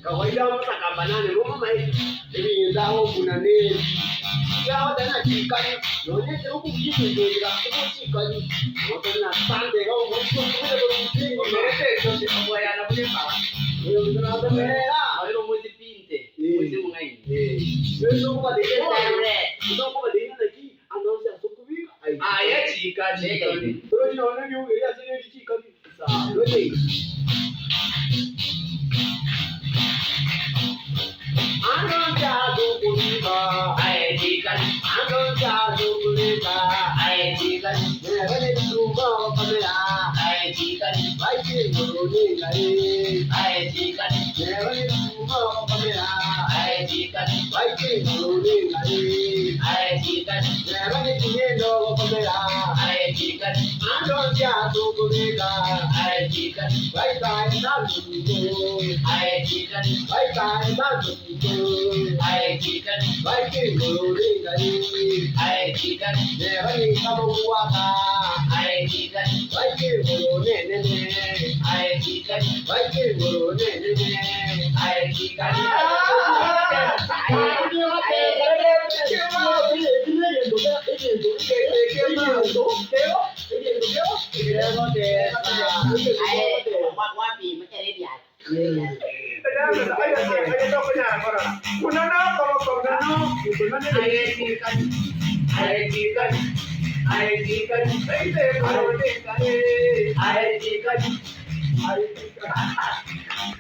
kawaida masa kambanane mama mai ibi ndao kuna ne ya dana chikani none huku kitu ndio ila kwa chikani wote na sande au mtu mmoja ndio mtingo merete ndio kwa yana kule sawa ndio ndio mbea hayo mwezi pinte mwezi mungai ndio kwa deke ndio kwa deke na ki anaanza sukubi ya chikani ndio ndio ndio ya sine chikani sawa ndio Angon jadu kulima, ay chikan. Angon jadu kulima, ay chikan. Merane tuma kamera, ay chikan. Baiki muruni gari, ay chikan. Merane tuma kamera, ay chikan. Baiki muruni gari, ay chikan. Merane tiendo kamera, ay chikan. Angon jadu kulima, ay chikan. Baiki muruni, ay chikan. Baiki muruni. I chicken, Viking rolling I chicken, never come waka. I chicken, Viking rolling I chicken, Viking rolling I chicken. I